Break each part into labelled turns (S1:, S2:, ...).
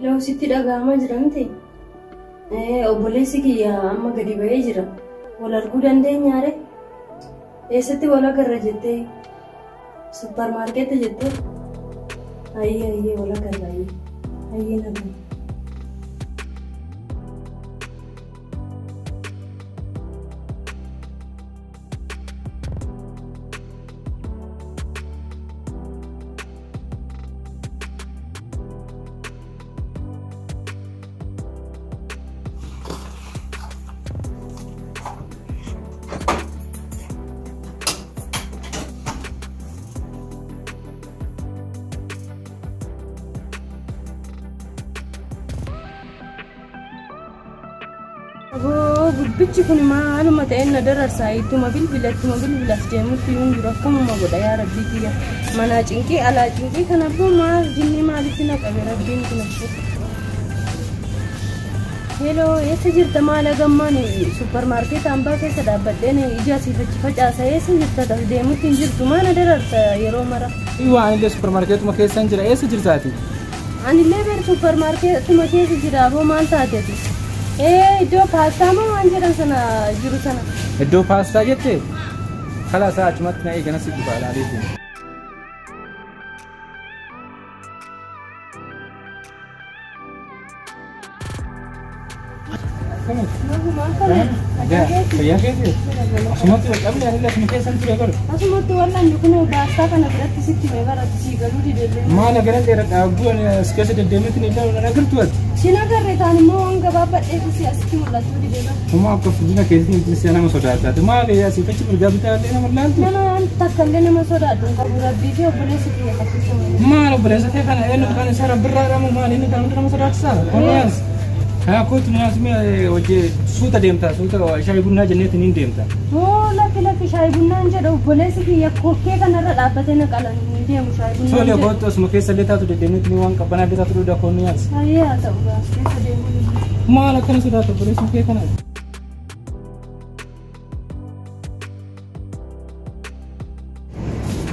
S1: Hello, sitti dhaga'amaa jiramte? Obboleessi kiyya amma gadi ba'ee jira. Wal arguu dandeenyaare? Eessatti wal agarra jettee? Suppermaarkeetii jettee? Ayyee wal agarra ayyee nama. Gurbichi kun maaluma ta'e na dararsaa ittuma bilbilattuma bilbilas deemutti yuun jiru akkamuma godha yaa rabbii kiyya manaa cinqii alaa cinqii kana boo maal jinni maalitti na qabe rabbiin kun abshu. Hello, eessa jirta maal agammaan suppermaarkeetii hambaa keessa dhaabbadheen ija asiifachi facaasa eessa jirta deemutti hin jirtu maana dararsa yeroo mara.
S2: Waan illee suppermaarkeetuma keessa hin jira eessa jirtaati?
S1: Anillee ber suppermaarkeetuma keessa jira boo maal taateeti? Iddoo paastaa moo waan jedhan sana jiru sana?
S2: Iddoo paastaa jettee? Kalaasaa achumatti na eegana si dhufa ilaaleetiin. Fayyaa keessa? Asumatti wal qabne ani asuma keessan ture godhu.
S1: Asumatti wallaan kun paastaa kana biratti sitti beekaratti si galuu dideellee.
S2: Maal agaran dheeraa dhaabbuun as keessa deddeemeetti ni ilaalu na agartu ati?
S1: Sin agarre taan immoo waan gabaabadhee si asitti mul'atu dideellee.
S2: Kuma akka fuula keessatti si nama sodaata. Maal asii fachi mirgaa bitaa illee nama laaltu?
S1: Nama takka illee nama sodaatu qabu rabbii fi obboleessi kiyya qaqqisa.
S2: Maal obboleessa ta'e kana eenyu kan isa rabbirraa dhamu maal inni kan nama sodaachisaa? Kunis haa kootu naasumee hojii suuta deemta suuta shaayii bunnaa jenneetiin hin deemta.
S1: Lakki shaayii bunnaan jedhu obboleessi kiyya kokkee kanarra dhaabbatee na qalan hin deemu shaayii bunnaan.
S2: Soolii kootu asuma keessa illee taatu deddeemeetiin waan qabbanaa illee taatu duddaa koonni yaas.
S1: Ayyee haa ta'u gaas keessa deemu.
S2: Maal akkana sodaata obboleessi kee kana?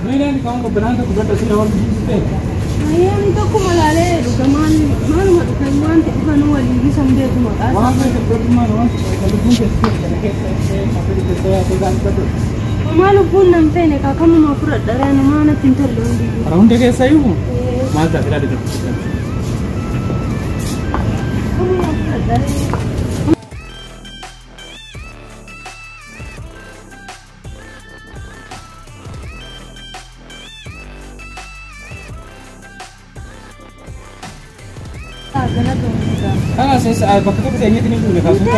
S2: Meeshaan kan qabbanaan tokko gadda sirra wal jijjiirte.
S1: Ayyee tokko malaalee dhuga maaluma dhugan waan ta'e dhufan waliin bisan beeku maqaa.
S2: Waan ta'eef dhugummaan waan ta'eef lubbuun keessatti
S1: Maal lubbuun nam feene kakamuma fudhadha reenumaa natti hin tolle hundi.
S2: Hunda keessa iyyuu maal ta'a filaadha jirtu?
S1: Kamuma fudhadha
S2: bakka tokko teenyeetti ni buune kaasuun.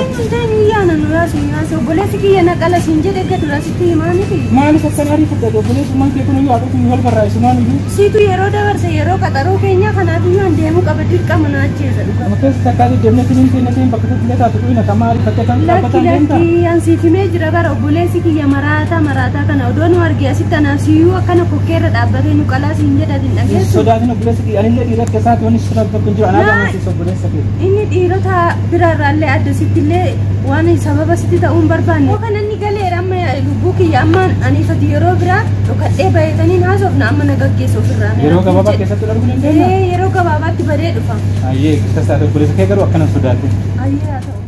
S1: Yaana nu yaasa obboleessi kiyya naqala siin jedhe gadura sitti himaanifi.
S2: Maaliif akkan ariifadha obboleessummaan kee kun iyyuu haadhotu wal barraa'e sunaan iyyuu.
S1: Siitu yeroo dabarse yeroo qaxaroo keenya kanaaf iyyuu an deemuu qaba dirqama na ajjeesa dhuga.
S2: Amma keessa takkaati deemneetti ni seenateen bakka tokko illee taatu dhuina kan maaliif akka kan dhaabbataan deemta.
S1: Lakki an siif himee jira bara obboleessi kiyya maraataa kana odoo nu arge asitti anaaf siyyuu akkana kokkeerra dhaabbatee nu qalaa siin jedhatin dhageessu.
S2: Sodaatin obboleessi kiyya anillee dhiira keessaati wanni sirra tokko hin jiru anaa gammachiisa obboleessa kee.
S1: Inni dhiirota biraarraallee adda sittillee waan sababa sitti ta'uun barbaanne. Yoo kana inni galeera amma lubbuu kiyya ammaan aniifati yeroo biraa dhokadhee baay'ataniin haasofna amma na gaggeessa ofirraa.
S2: Yeroo gabaabaa keessatti arguu dandeenya?
S1: Yeroo gabaabaatti badee dhufa.
S2: Ayyee tasaate obboleessa kee garuu akkana sodaate.
S1: Ayyee haa ta'u.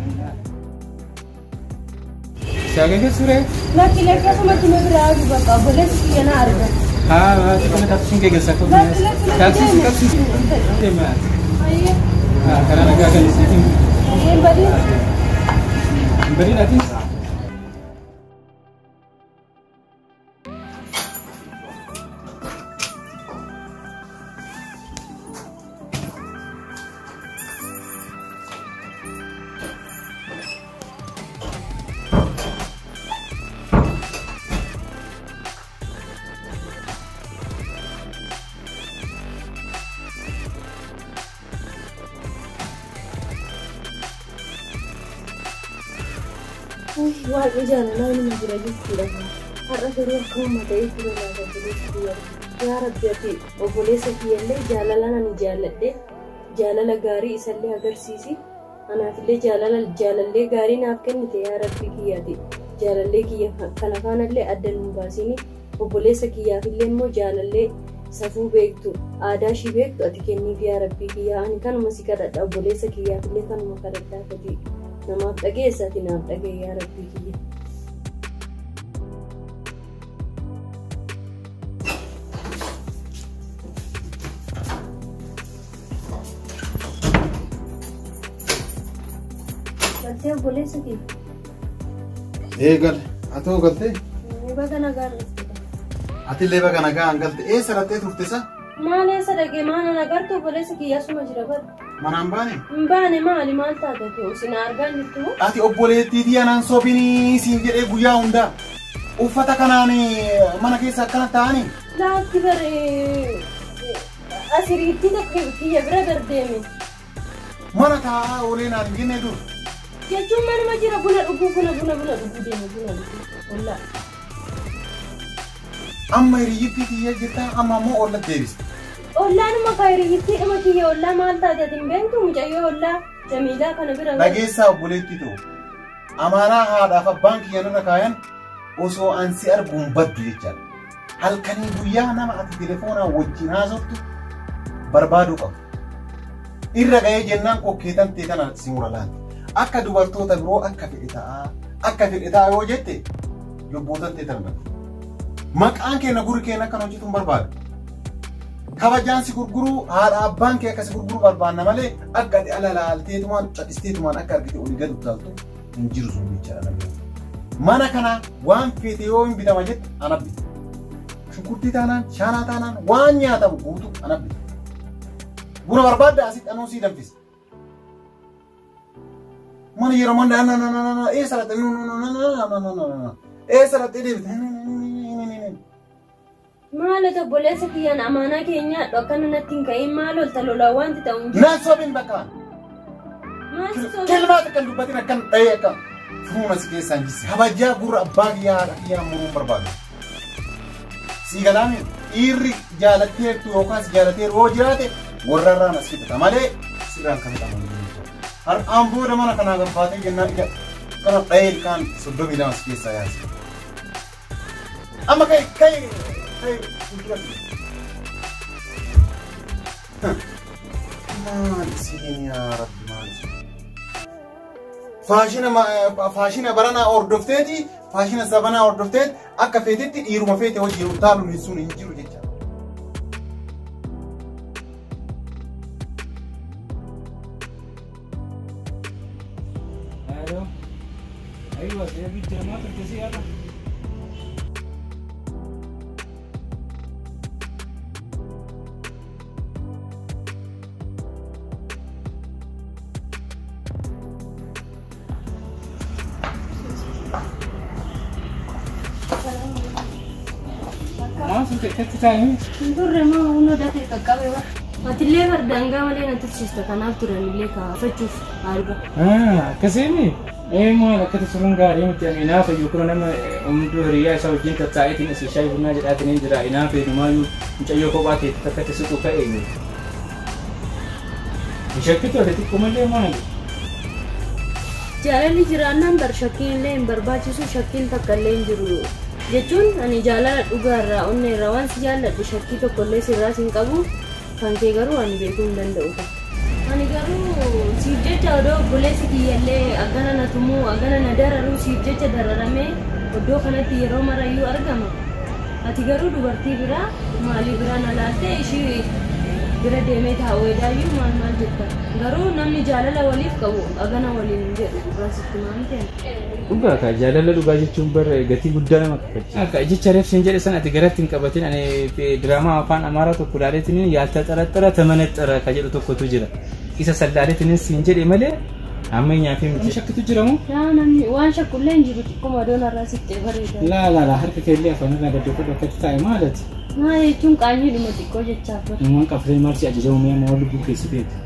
S2: Shaagee keessuree?
S1: Lakki akkasumatti nu biraa argu bakka obboleessi kiyya na arga.
S2: Haa kana taasisuun kee keessa akka taasisi.
S1: Ayyee.
S2: Karena negara kan di sini. Beri nanti.
S1: Waan jaalalaa inni jira jechuudha. Har'a garuu akkuma ta'ee ture laata obboleessa kiyya. Yaa Rabbi ati obboleessa kiyyallee jaalalaan ani jaalladhe jaalala gaarii isallee agarsiisi. Anaafillee jaalallee gaarii naaf kennite yaa Rabbi kiyyaati. Jaalallee kiyya kana faanallee adda nu baasini obboleessa kiyyaafillee immoo jaalallee safuu beektu aadaa ishii beektu ati kenniif yaa rabbii kiyyaa ani kanuma si kadhadha obboleessa kiyyaaf illee kanuma kadhadhaa ati namaaf dhageessa ati naaf dhagee yaa rabbii kiyya. Galtee obboleessa kiyya.
S3: Eegal atoo galtee.
S1: Baga nagaa.
S3: Ati illee baga nagaa galte eessa dhattee turte sa?
S1: Maal eessa dhaqee maal nagartu obboleessa kiyya asuma jira bara.
S3: Manaan baane?
S1: Hin baane maali maal taate isin argaa jirtu?
S3: Ati obboleettii anaan sobinii siin jedhee guyyaa hundaa uffata kanaan mana keessa akkana taa'anii?
S1: Laatti bare asiriitti kiyya bira dardeeme.
S3: Mana taa'aa oolee naan hin jenne dur.
S1: Jechuun manuma jira buna dhuguu deema buna dhuguu. Ollaa.
S3: Amma hiriyyittii kiyya jettaa amma ammoo olla deebiste.
S1: Ollaanuma kaa hiriyyittii dhuma kiyya ollaa maal taate hin beektu mucayyoo ollaa Jamiilaa kana bira.
S3: Dhageessaa obboleettii ta'u. Amaanaa haadhaaf abbaan kiyya narra kaayan osoo ansi arguun baddu jechaadha. Halkanii guyyaa nama ati telefoonaa wajjin haasoftu barbaaduu qabu. Irra ga'ee jennaan kokkeetan ta'e kana si mura laatti. Akka dubartoota biroo akka fedhe ta'a yoo jette lubbootan ta'e tan maqaan keenya guri keenya akkan hojjetu hin barbaadu. Kabajaan si gurguruu haadha abbaan kee akka si gurguruu barbaanna malee akka alalaalteetumaan cadhisteetumaan akka argite olii gad utaaltu hin jiru sun jechaadha. Mana kana waan feete yoo hin bitama jette ana bita. Shunkurtii taanaan shaanaa taanaan waan nyaatamu guutu ana bita. Buna barbaadda asitti anuu sii danfisa. Mana yeroo manda eessa latte eessa latte deebite.
S1: Maalota obboleessa kiyyaan amaanaa keenya akkana natti hin ka'iin maal olta lolaa wanti ta'u hin
S3: jiru. Naan sobiin bakka. Kelmaata kan dubbatin akkan dhahee akka fuuna si keessaan jisse. Habajaa gurra abbaa kiyyaa haadha kiyyaa muruun barbaadu. Si galaami dhiirri jaalatteertu yookaan si jaalateeru yoo jiraate warra irraan as fidata malee sirraan kan qabamu. Har'aan booda mana kanaa gabbaatee jennaan ija kana dhahee ilkaan 32 as keessaa yaase. Amma kai maal isiin yaa rabbi maal faashina baranaa hordofteeti faashina sabanaa hordofteet akka feetetti dhiiruma feete hojii utaaluun sun hin jiru jecha.
S2: أيوة يا بنت ما تركزي يلا. ما سنت كتتاعي؟
S1: ندور ما هو نداتي كقبة أتلي بردانجا مالي نتشيست كناف ترى نلي كفتشوف عارفة.
S2: كسيني. ما لك تسرون قارين تأمينا في يكون أنا رياء سوي جنت تعيتين الشيء بنا جاتين جرا إنا في نمايو مش أيوة كوباتي تكتسسو كأيه مشكلته هذه كمالي ما
S1: جالي جرانا برشكين لين برباچسو شكين تكلين جرو جچون أني جالا أوغارا أني روان سجالا بشكي تو كله سراس إنكابو فانكي غرو أني بيكون دندوكا أنا قالوا سيبجت أدو بوليس كيالله أغنى نتمو أغنى ندارو سيبجت دررمي ودو خلت يرو مريو أرقما أتقالوا دوبرتي برا مالي برا نلاتي إشي برا ديمي تاويدايو مال جتا قالوا نمي جالله وليف كبو أغنى ولي نجد براسك مانتين
S2: Uga ka jalala duga jechuun bar gatii guddaa nama kafachi. Akka jecha reef sin jedhe sana ati garatti hin qabatin ani diraamaa afaan amaaraa tokko ilaaleetiin yaalta xaraxara tamanaxara ka jedhu tokkotu jira. Isa sallaaleetiin sin jedhe malee ammayyaa fi miti shakkitu jiramu.
S1: Yaa namni waan shakkullee hin jiru xiqquma doon irraa siqee bareeda.
S2: La harka keellee afaan irraa gaddoo akkatti taa'e maalati?
S1: Maal jechuun qaanyii dhuma xiqqoo jechaaf bara.
S2: Uumaan qafilee maalsi ajajamu mee moo lubbuu keessiteeti?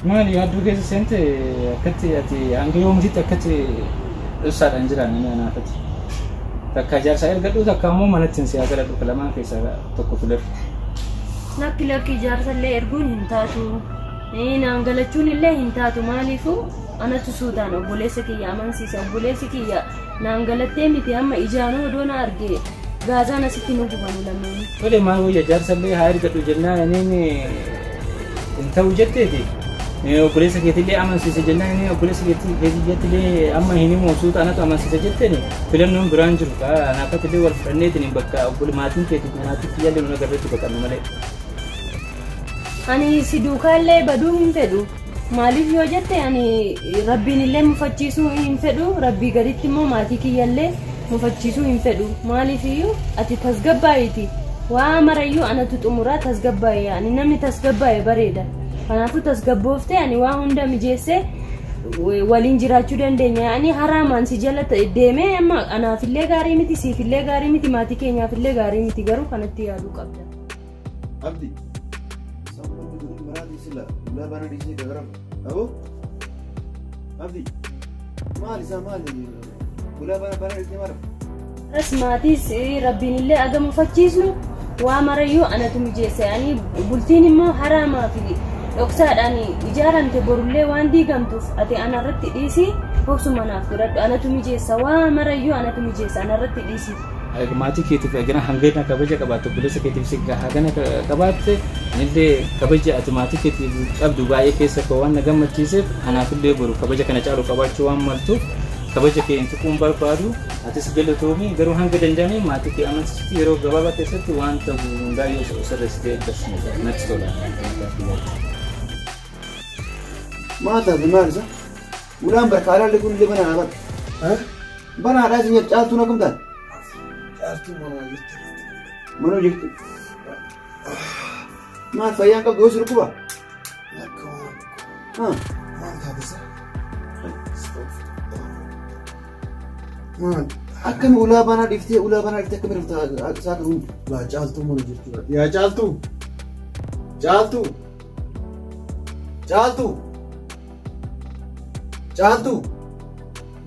S2: Maali yaaduu keessa seente akkatti ati hanga yoomisitti akkatti dhussaadhaan jiran inni anaafati. Takka ijaarsaa ergadhu takka immoo manatti hin siyaasa dhadhu lamaan keessaa tokko filadhu.
S1: Lakki ijaarsallee erguun hin taatu. Naan galachuun illee hin taatu maaliifuu anatu suutaan obboleessa kiyya amansiisa obboleessi kiyya naan galattee miti amma ijaanoo odoon argee gaazaan asitti nu gubanu lamaan.
S2: Tole maal wayya jaarsallee haa ergadhu jennaan inni hin ta'u jetteeti. Obboleessa keetillee amansiise jennaan inni obboleessa keetillee amma hin himu suuta anatu amansiise jetteeni filannoon biraan jiru anaafatillee wal fudhanneetiin bakka maatiin keetii maatii kiyyaallee nu agarreetti baqannu malee.
S1: Ani si duukaallee baduu hin fedhu. Maaliif yoo jette ani rabbiin illee mufachiisuu hin fedhu. Rabbii gaditti immoo maatii kiyyaallee mufachiisuu hin fedhu. Maaliif iyyuu ati tasgabbaa'iti. Waa marayyuu anatu xumuraa tasgabbaa'e. Ani namni tasgabbaa'e bareeda. Kanaafuu tasgabbooftee ani waa hunda mijeessee waliin jiraachuu dandeenya. Ani haraamaan si jala deemee amma anaafillee gaarii miti siifillee gaarii miti maatii keenyaafillee gaarii miti garuu kanatti yaaduu qabda.
S3: Abdi. لا بنا ديسي كغرم أبو أبدي مالي سامالي ولا بنا ديسي مرة
S1: رسماتيس ربي نلي أقام فتشيسو وامريو أنا تمجيس يعني بلتيني مو حراما في أقصاد أني إجارة تبورلي واندي قمتوف أتي أنا رت ديسي فوكسو منافقرات أنا تمجيس وامريو أنا تمجيس أنا رت ديسي
S2: maatii keetiif eegana hangeedna kabaja qabaatu obboleessa keetiif si hagana qabaatte nillee kabaja ati maatii keetiif qabdu baay'ee keessa koo waan na gammachiiseef anaafillee boru kabaja kana caalu qabaachuu waan maltuuf kabaja kee tuquun barbaadu atis galatoomii garuu hanga danda'ame maatii kee amansiisti yeroo gabaabaa keessatti waan ta'u hundaa yoo sirreessitee eeggassu natti tola.
S3: Maata maalisa ulaan barkaaraa kun illee banaa bara banaadhaa isin caaltuu na kumtaan. Mana jirtu. Maal fayyaan qabdu osoo rukuba?
S4: Maal taatisa? Maal?
S3: Akkami ulaa banaa dhiftee akkami raftaa saaka hundi?
S4: Laa caaltuu mana jirtu.
S3: Yaa caaltuu? Caaltuu? Caaltuu? Caaltuu?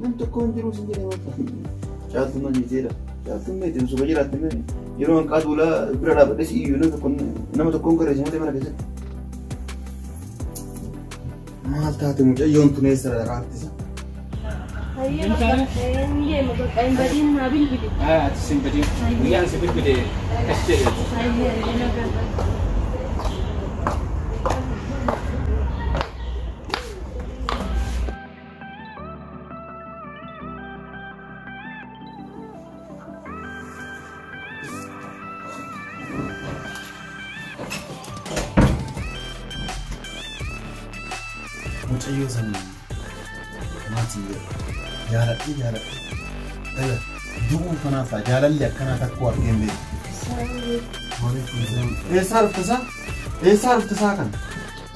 S3: Nam tokko hin jiru sin jedhee maal caaltuu mana jirteedha. Caaltuun meetiin suba jiraatti mee yeroo hanqaatu ulaa bira dhaabadhe si iyyuu nama tokkoon garreessa malee mana keessatti. Maal taate mucayyoon tun eessa raartisa?
S1: Hayyee bakka hin badiin haa bilbile.
S2: Ati sin badiin guyyaan si bilbile as jedhe.
S1: Hayyee
S3: mucayyoo san maatii jaaladhe du'uu kanaaf jaalalli akkanaa takkoo argeen beeku. Eessaa dhuftasaa? Eessaa dhuftasaa kana?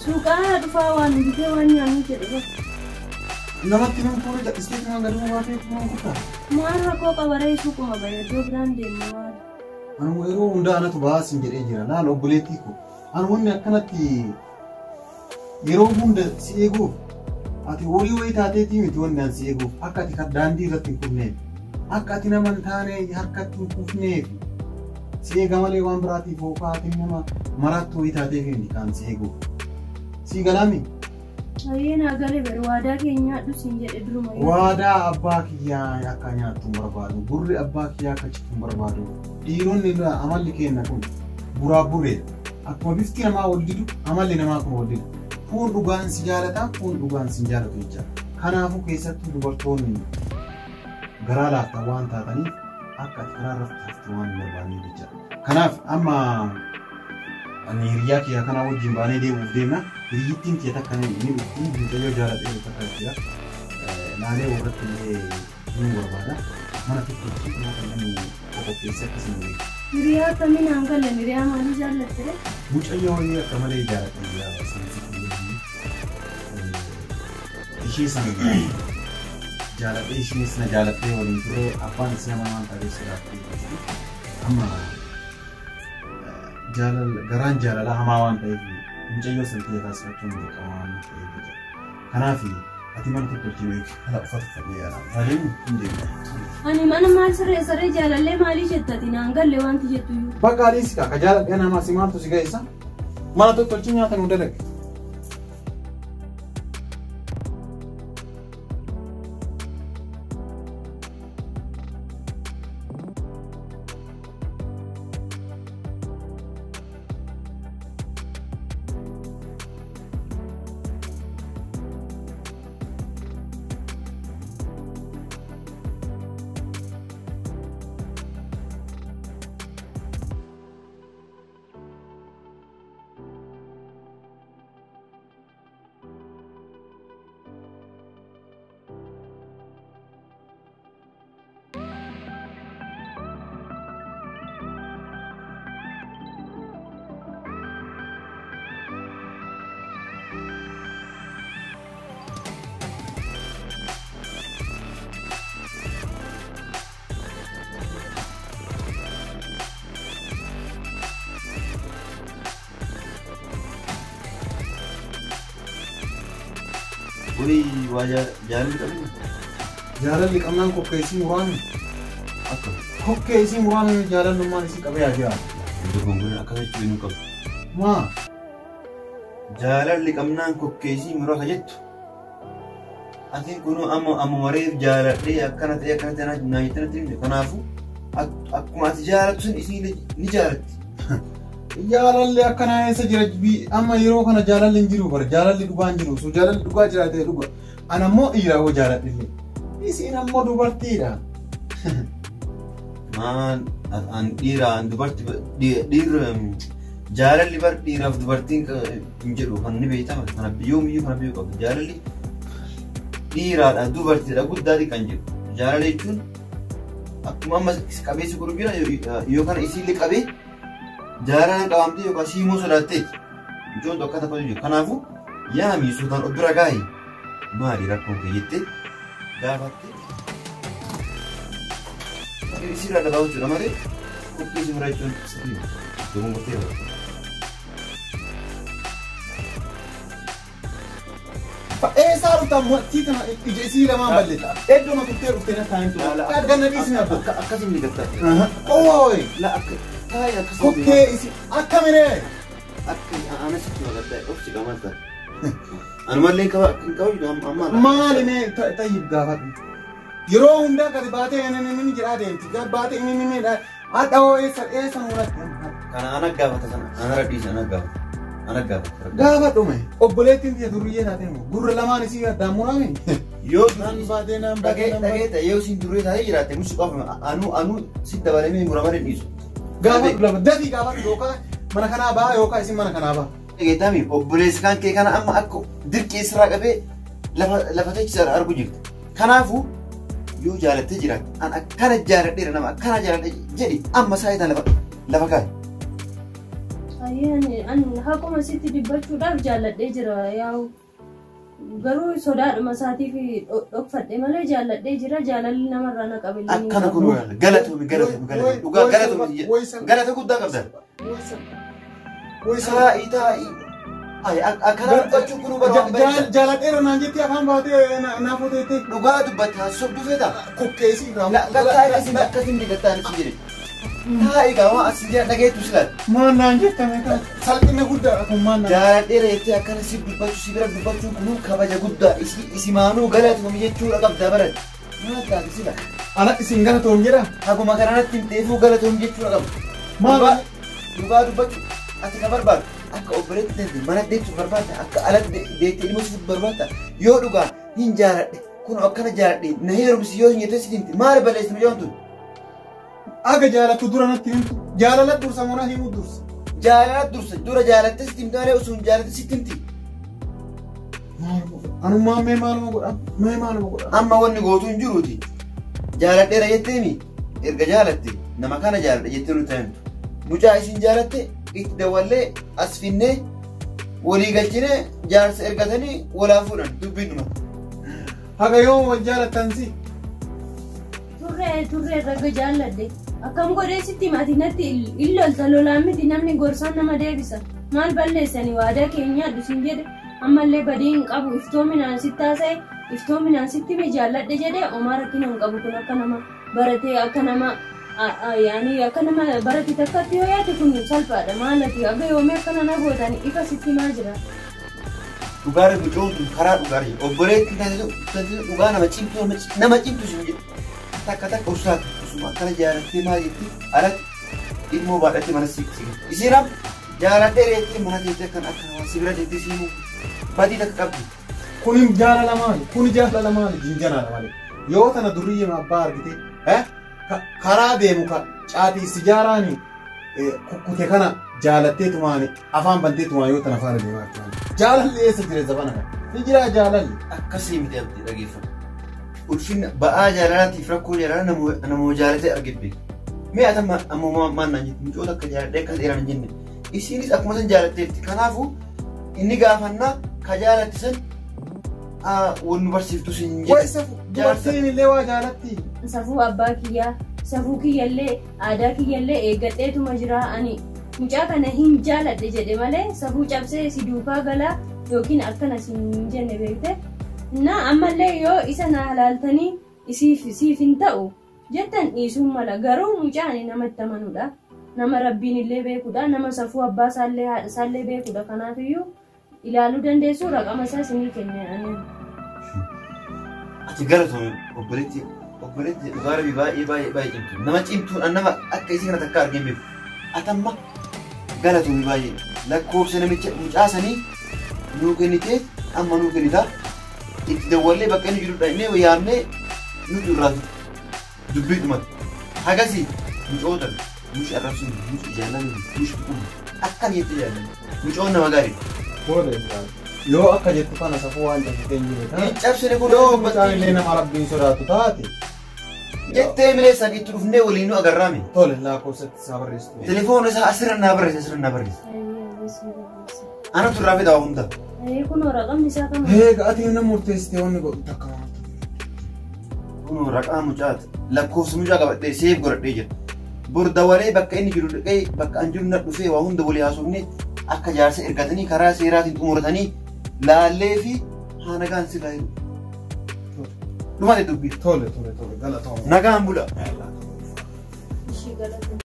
S1: suuqaa dhufaa waan bitee waan nyaannu jedhe
S3: namatti nama fuula jal'istee kan gaduma baatee kuma kutaa.
S1: Maal rakkoo qabaree suuquma bareeddoo biraan deemu maal?
S3: Anu yeroo hundaa anatu baasin jedhee jira laal obboleettii ko. Anu wanni akkanatti yeroo hunda si eeguuf ati horii wayii taateetii miti wanni an si eeguuf akka ati daandii irratti hin kufneef akka ati nama hin taane harkatti hin kufneef si eega malee waan biraatiif hookaa ati nama maraatti wayii taateef hin kan si eeguuf. Si galaami?
S1: Hayyee naa galee bari waadaa keenya dhusiin jedhe duruma.
S3: Waadaa abbaa kiyyaa akka nyaattu hin barbaadu. Gurri abbaa kiyyaa akka citu hin barbaadu. Dhiironni amalli kenna kun buraa bureedha. Akkuma bifti namaa wal didu amalli namaa kun wal didu. Kun dhugaan si jaalataa kun dhugaan si jaalatu jecha. Kanaafuu keessattuu dubartoonni garaa laaftaa waan taataniif akka ati karaa raftaaftu waan hin barbaanneef jecha. Kanaaf amma ani hiriyaa kiyyaa kanaa wajjin baanee deemuuf deemna. Hiriyyittiin kiyya takka ni dhufti mucayyoo jaalatee takka jira. Naalee warratti illee ni barbaada. Mana tokkotti kan namni qopheesse akkasuma beeku.
S1: Hiriyaa akkamiin hangalee hiriyaa maalii jaallatte?
S3: Mucayyoo wayii akka malee jaalatee jira. Ishee san jaalatee isheenis na jaalatee waliin ture abbaan isii nama waan ta'eef sodaatee amma garaan jaalalaa hamaa waan ta'eef mucayyoo san kiyya taasifachuun dirqama waan ta'eef kanaaf ati mana tokkotti beeku kana uffata uffatee yaala baay'een hin deemne.
S1: Ani mana maal sirree jaalallee maalii jettati naan galle wanti jettu iyyuu.
S3: Bakka adiis ka jaaladhee namaa si maaltu si ga'isa mana tokkotti nyaata nu dalage.
S5: Oi, wajah jalan kami.
S3: Jaalalli qabnaan kokkeessii muraasni.
S5: Akka.
S3: Kokkeessii muraasni jaalalummaan isii qabee ajaa.
S5: Dogongoraa akkamitti binu qabu.
S3: Maa?
S5: Jaalalli qabnaan kokkeessii muraasa jettu. Ati kunu amma mareef jaaladhee akkana ta'e naa jettanii kanaafu akkuma ati jaalattu sun isii ni jaalatti.
S3: Jaalalli akkanaa eessa jira amma yeroo kana jaalalli hin jiru bara jaalalli dhugaa hin jiru so jaalalli dhugaa jiraatee dhuga ana ammoo dhiiraa hoo jaaladhillee isiin ammoo dubartiidha.
S5: Maan an dhiira an dubarti dhiira jaalalli bar dhiiraaf dubartiin hin jedhu kan ni beekama kana biyyoomiyyu kana biyyoo qabu jaalalli dhiiraadha dubartiidha guddaati kan jedhu jaalalli jechuun akkuma amma qabeessi gurra jira yookaan isiillee qabee jaalalli qabamtee yookaan siimoo sodaatteeti ijoon tokko akka jiru kanaafuu yaa miisuutaan of bira gaahi maali rakkoon kee jettee gaafattee isirraa dhabaa jechuudha malee kokkeessi mura jechuun sirrii dogongortee jira.
S3: Eessaa dhuftaa tiitama ija isii lamaan balleessa. Eddoo makuttee dhuftee na taa'in ture. Ganna dhiisni abbo.
S5: Akkasiin ni gattaa.
S3: Ooyi.
S5: La akka taa'ee akkasiin.
S3: Kokkee isii akkamiree.
S5: Akka ana sitti magattaa of si qabatta. Anumallee hin qabu amma.
S3: Maali mee tayyib gaafadhu. Yeroo hundaa gadi baatee inni jedhaa deemti. Gadi baatee inni adda hoo eessa mul'atti.
S5: Kana ana gaafata sana ana radhiisa ana gaafata. Ana gaafata.
S3: Gaafadhume obboleettiin biyya duriyyee taatee gurra lamaan isii addaan muraame.
S5: Yoo
S3: naan baatee
S5: dhagee yoo siin duree taa'ee jiraatte musu qabu anu si dabalamee muramanii dhiisu.
S3: Gaafadhu lama dafii gaafadhu yookaan mana kanaa ba'a yookaan isin mana kanaa ba'a.
S5: Dhageetami obboleessi kan kee kana amma akka dirqee sirraa qabee lafa teessisa argu jirti. Kanaafuu yoo jaalattee jiraatte an akkana jaaladheera nama akkana jaaladhe jedhi amma saayitaan lafa kaa'i.
S1: Ani hakuma sitti dubbachuudhaaf jaalladhee jira yaa'u garuu sodaadhuma isaatiif dhokfadhe malee jaalladhee jira jaalalli namarraa na qabeenya.
S5: Akkana kun galatoomi dhugaa galatoomi galata guddaa qabda. Taa'ii taa'ii. Akkana dubbachuu kun barbaada.
S3: Jaaladheera naan jettee afaan baatee naaf oteettee.
S5: Dhugaa dubbataa sobdufeeta.
S3: Kokkeesii irraa.
S5: Gattaa'iin akkasiin digattaan isin jedhe. Taa'ii gaama asii jira dhageettu silaat.
S3: Maan naan jettame kan salphina guddaadha kun maan naan.
S5: Jaaladheera jettee akkana si dubbachuu si bira dubbachuun kun kabaja guddaa isimaanuu galatoomi jechuudha qabdaa baradha. Maal taate sila?
S3: Ana isin galatoom jedha.
S5: Haguma kanarratti hin xeefuu galatoomi jechuudha qabu.
S3: Maal?
S5: Dhugaa dubbachuu ati ka barbaadu akka obboleetti deemte mana deemtu barbaadda akka alatti deettee dhimma sitti barbaadda yoo dhugaa hin jaaladhe kun akkana jaaladhe na heerumsi yoo hin jettee si himti maal balleessite jedhamtu.
S3: Aga jaalattu dura natti himtu jaalala dursa moonaa himuu dursa.
S5: Jaalala dursa dura jaalattee sitti himtu malee osoo hin jaalatte sitti himti.
S3: Anummaa mee maaluma godha mee maaluma godha.
S5: Amma wanni gootuu hin jiruuti jaaladheera jetteemi erga jaalatte nama kana jaaladha jettee nutti himtu mucaa isin jaalatte itti dawallee as finnee walii galchine jaarsa ergatanii walaa fuudhan dubbiin dhuma.
S3: Haga yoo wal jaalattansi.
S1: Turree raga jaalladhe akkam godhee sitti maatii natti illolta lolaan miti namni gorsaan nama deebisa maal balleessanii waadaa keenyaa dhusin jedhe ammallee badii hin qabu iftoominaan sitti haasa'e iftoominaan sitti mi jaalladhe jedhee omaa rakkina hin qabu kun akka nama baratee akka nama akka nama barate takkatti yoo yaade kun salphaadha maalati aga yoomii akkana na gootanii ifa sitti maa jira.
S5: Dhugaarri gucoon karaa dhugaarri obboleetti dhugaa nama cimtu sin jedhu. Takka usaatu usuma akkana jaalattee maal jetti alatti ilmoo baadhattee mana siqsiqe isiinam jaaladhee reettee mana teessee kan akka nama sibira jettee siimuu badii takka qabdi.
S3: Kuni jaalala maali kuni jaalala maali jinjanaadha malee yoo tana duriyyee abbaa argite karaa deemu ka caatii sijaaraani kukkute kana jaalattee tumaani afaan bantee tumaa yoo tana faana deemaa jirtu jaalalli eessa jire zabana kana ni jira jaalalli.
S5: Akkasii miti abdii dhageeffatu. Ulfinna ba'aa jaalalaatiif rakkoo jaalala namoo jaalatee argibbe. Mee ata ammoo maannaan jetti mucoota akka jaaladhee akka dheeraan hin jenne. Isiinis akkuma san jaalatteetti. Kanaafuu inni gaafannaa ka jaalatti san wannu barsiiftu sin jedhe.
S3: Dubartiin illee waa jaalatti.
S1: Safuu abbaa kiyyaa safuu kiyyallee aadaa kiyyallee eeggadheetuma jira ani mucaa kana hin jaaladhe jedhe malee safuu cabsee si duukaa galaa yookiin akkana sin jenne beekte. Na ammallee yoo isa na halaaltanii isiif hin ta'u jettan dhiisuun mala garuu mucaan namatti amanuudha. Nama rabbiin illee beekuudha. Nama safuu abbaa isaallee haadha isaallee beekuudha. Kanaafiyyuu ilaaluu dandeessu raqama isaa isinii kennee.
S5: Ati galatoon obboleetti dhugaa rabbi baay'ee cimtu. Nama cimtuun nama akka isii kana takka argeen beeku. Atamma galatoon baay'ee lakkoofsa namicha mucaasanii nuu kennitee amma nuu kennitaa itti dawwallee bakka inni jirudha inni yaamnee nuti irraatu dubbii dhumatu. Hagasii mucootan mushi arrabsuun mushi jaalladhu mushi dhukkubni akkan jette jaalladhu mucoon nama gaarii.
S3: Yoo akka jettu kana safuu waan jabbatee hin jiru taate.
S5: Cabsine kun yoo
S3: Mucaan illee nama rabbiin sodaatu taate.
S5: jettee mileessan itti dhufnee waliin nu agarraame.
S3: Tole lakkoofsatti isaa barreessitu.
S5: Telefoona isaa asirrannaa barreessa. Anatu irraa fedha hunda.
S1: Kunoo raqamni isaa kama.
S3: Ga'atiin nama murteessitee wanni godhu takka waan.
S5: Kunoo raqaa mucaati. Lakkoofsa mucaa qabadhee seef godhadhee jira. Bordawalee bakka inni jiru dhaqee bakka an jiru na dhufee waa hunda walii haasofne akka jaarsa ergatanii karaa seeraatiin xumuratanii laallee fi haa nagaan sirraa jiru. Dhumaate dubbii.
S3: Tole galatoomuu.
S5: Nagaan bula.